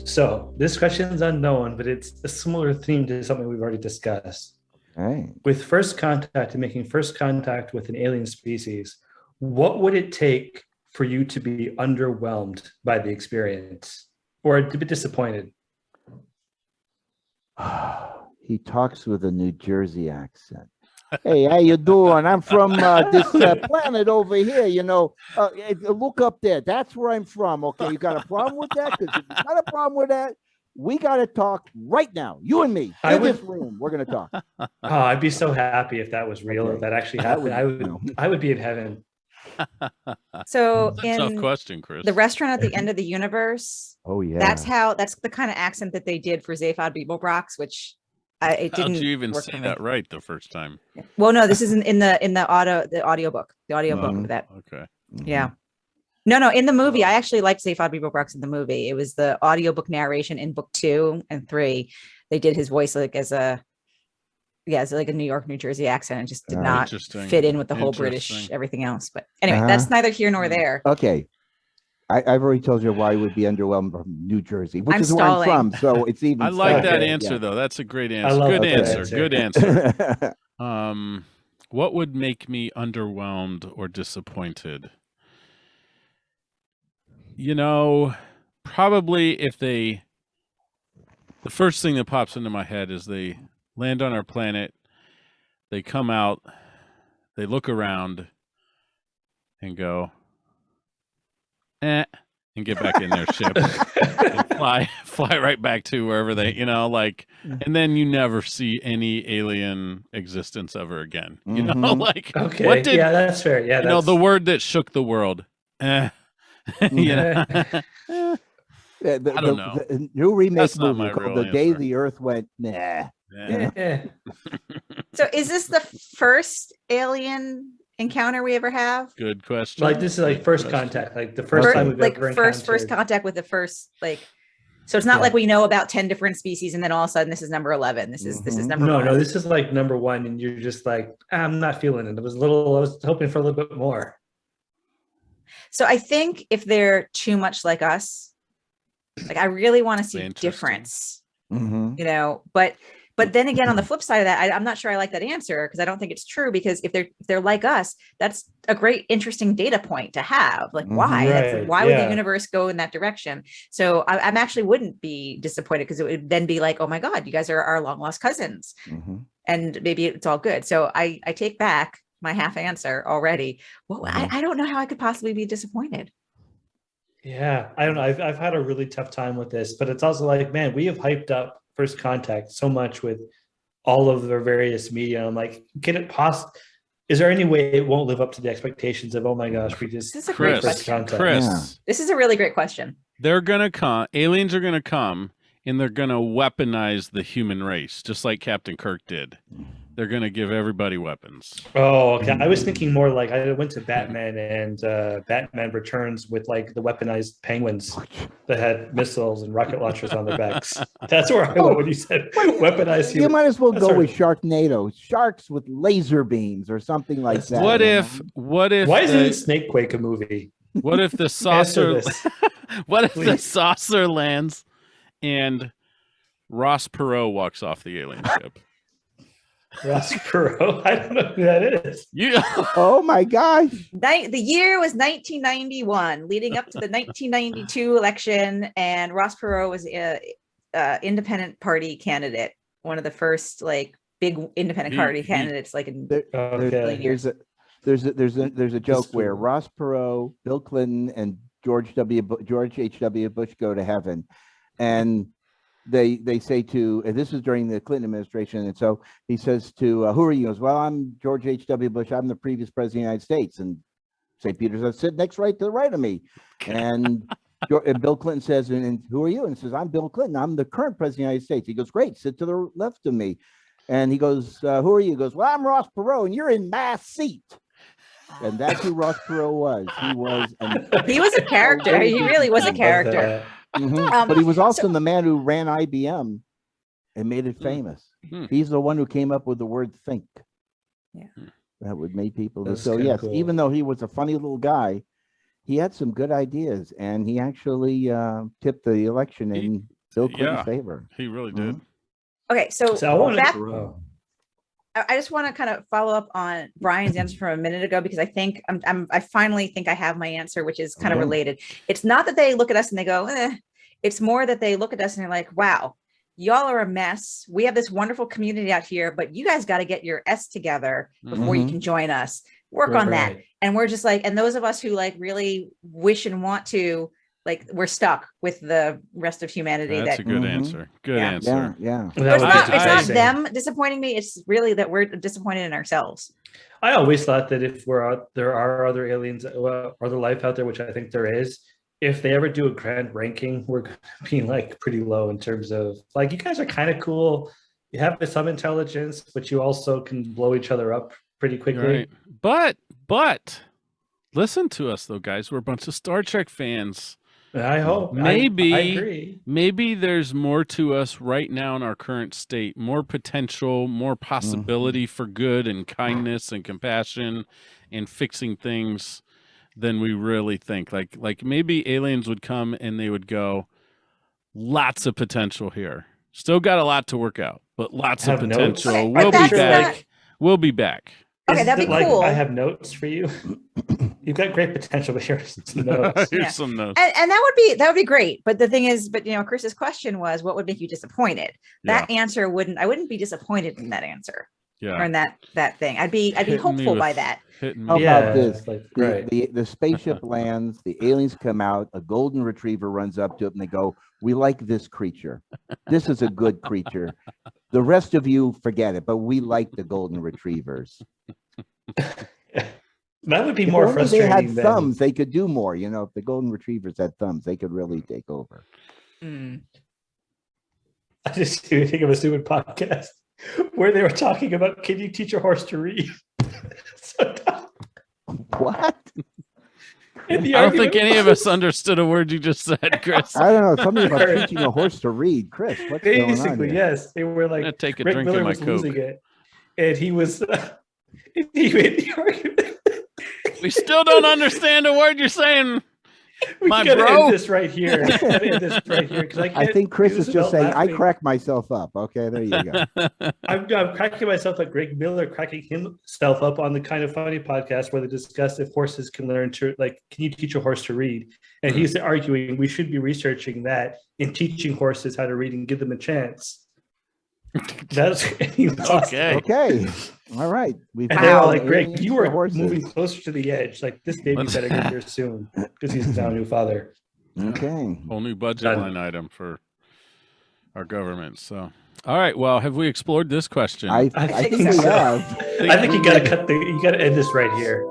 So this question is unknown, but it's a similar theme to something we've already discussed. Hey, With first contact and making first contact with an alien species, what would it take for you to be underwhelmed by the experience or to be disappointed? he talks with a New Jersey accent. Hey, how you doing? I'm from this planet over here. Look up there. That's where I'm from. Okay, you got a problem with that? Because if you got a problem with that, we got to talk right now. You and me in this room. We're going to talk. Oh, I'd be so happy if that was real, Okay. if that actually That happened. would, I would be in heaven. So That's a tough in question, Chris. the restaurant at the end of the universe, Oh yeah. that's the kind of accent that they did for Zaphod Beeblebrox, which it How'd didn't you even work say for me. that right the first time? Well, no, this is in the audiobook of that. Okay. Yeah. No, in the movie, I actually liked Zaphod Beeblebrox in the movie. It was the audiobook narration in book 2 and 3. They did his voice like as like a New York, New Jersey accent, and just did not fit in with the whole British everything else. But anyway, that's neither here nor there. Okay. I've already told you why I would be underwhelmed from New Jersey, which is where I'm from. So it's even. I like that answer though. That's a great answer. I love Good that answer. answer. Good answer. What would make me underwhelmed or disappointed? Probably the first thing that pops into my head is they land on our planet, they come out, they look around and go, and get back in their ship and fly right back to wherever and then you never see any alien existence ever again. Okay. What did, that's fair. Yeah, the word that shook the world. I don't know. The new remake That's not movie my called real The Day answer. the Earth Went nah. So is this the first alien encounter we ever have? Good question. Like this is like first contact, like the first time we've ever encountered. First contact with the first so it's not like we know about 10 different species and then all of a sudden this is number 11. This is number 1. No, this is like number 1 and you're just like, I'm not feeling it. I was hoping for a little bit more. So I think if they're too much like us, like I really want to see difference, but then again, on the flip side of that, I'm not sure I like that answer because I don't think it's true, because if they're like us, that's a great, interesting data point to have. Like why? Right. Why would the universe go in that direction? So I'm actually wouldn't be disappointed, because it would then be like, oh my God, you guys are our long lost cousins. And maybe it's all good. So I take back my half answer already. Well, I don't know how I could possibly be disappointed. Yeah, I don't know. I've had a really tough time with this, but it's also like, man, we have hyped up First Contact so much with all of their various media. I'm like, can it is there any way it won't live up to the expectations of, oh my gosh, we just this is a great First question. Contact. Chris, this is a really great question. They're gonna come. Aliens are gonna come, and they're gonna weaponize the human race, just like Captain Kirk did. They're gonna give everybody weapons. Oh, okay. I was thinking more like I went to Batman and Batman Returns with like the weaponized penguins that had missiles and rocket launchers on their backs. That's where I went when you said weaponized. You might as well go with Sharknado, sharks with laser beams or something like that. What if? Why isn't Snakequake a movie? What if the saucer? What if the saucer lands and Ross Perot walks off the alien ship? Ross Perot? I don't know who that is. Oh my gosh. The year was 1991, leading up to the 1992 election, and Ross Perot was a independent party candidate, one of the first like big independent party candidates like in years. There's a joke where Ross Perot, Bill Clinton, and George H.W. Bush go to heaven, and they say to, and this is during the Clinton administration, and so he says to, who are you? He goes, well, I'm George H.W. Bush. I'm the previous president of the United States. And St. Peter says, sit next right to the right of me. And Bill Clinton says, and who are you? And he says, I'm Bill Clinton. I'm the current president of the United States. He goes, great, sit to the left of me. And he goes, who are you? He goes, well, I'm Ross Perot, and you're in my seat. And that's who Ross Perot was. He was a character. He really was a character. But he was also the man who ran IBM and made it famous. He's the one who came up with the word think. Yeah. That would make people. That's so yes, cool. even though he was a funny little guy, he had some good ideas, and he actually tipped the election in Bill Clinton's yeah. favor. He really did. Okay, so So I wanted back, to. I just want to kind of follow up on Brian's answer from a minute ago, because I think I finally think I have my answer, which is kind of Okay. related. It's not that they look at us and they go, it's more that they look at us and they're like, wow, y'all are a mess. We have this wonderful community out here, but you guys got to get your S together before you Mhm. can join us. Work on that. And we're just like, and those of us who like really wish and want to, like, we're stuck with the rest of humanity. That's a good Mhm. answer. Good Yeah. answer. Yeah. So it's not, it's not I them disappointing me. It's really that we're disappointed in ourselves. always thought that if there are other aliens, other life out there, which I think there is, if they ever do a grand ranking, we're going to be like pretty low in terms of like, you guys are kind of cool. You have some intelligence, but you also can blow each other up pretty quickly. Right. But listen to us though, guys. We're a bunch of Star Trek fans. I hope. Maybe I agree. Maybe there's more to us right now in our current state, more potential, more possibility for good and kindness and compassion and fixing things than we really think. Like maybe aliens would come and they would go, lots of potential here. Still got a lot to work out, but lots of Have notes? potential. Okay, We'll but be that's back. We'll be back. Okay, Is that'd it be like, cool. I have notes for you. You've got great potential, but here's some notes. Here's Yeah. some notes. And that would be great. But the thing is, but Chris's question was, what would make you disappointed? That answer I wouldn't be disappointed in that answer or Yeah. in that thing. I'd be Hitting me hopeful by with- that. Hitting How me. about Yeah, this? like, The, right. the spaceship lands, the aliens come out, a golden retriever runs up to it, and they go, "We like this creature. This is a good creature. The rest of you forget it, but we like the golden retrievers." That would be If more only they frustrating had than thumbs, they could do more. If the golden retrievers had thumbs, they could really take over. Mm. I just think of a stupid podcast where they were talking about, can you teach a horse to read? So What? in the I don't think argument any of was us understood a word you just said, Chris. I don't know. Something about teaching a horse to read. Chris, what's going on basically, here? yes, they were I'm gonna like, take a Rick drink Miller of my was losing Coke. it, and he was he made the argument. We still don't understand a word you're saying. We My gotta bro. end this right here. We gotta end this right here because I think Chris is just saying, "I crack. crack myself up." Okay, there you go. I'm cracking myself like Greg Miller cracking himself up on the Kind of Funny podcast where they discuss if horses can learn to, like, can you teach a horse to read? And he's arguing we should be researching that and teaching horses how to read and give them a chance. That's he lost. Okay. Okay, all right. We've And they were found like, Greg, aliens you to were horses. moving closer to the edge. Like, this baby better get here soon because he's now a new father. Okay. Whole new budget Done. line item for our government. So, all right. Well, have we explored this question? I I think think we so. have. I think you gotta end this right here.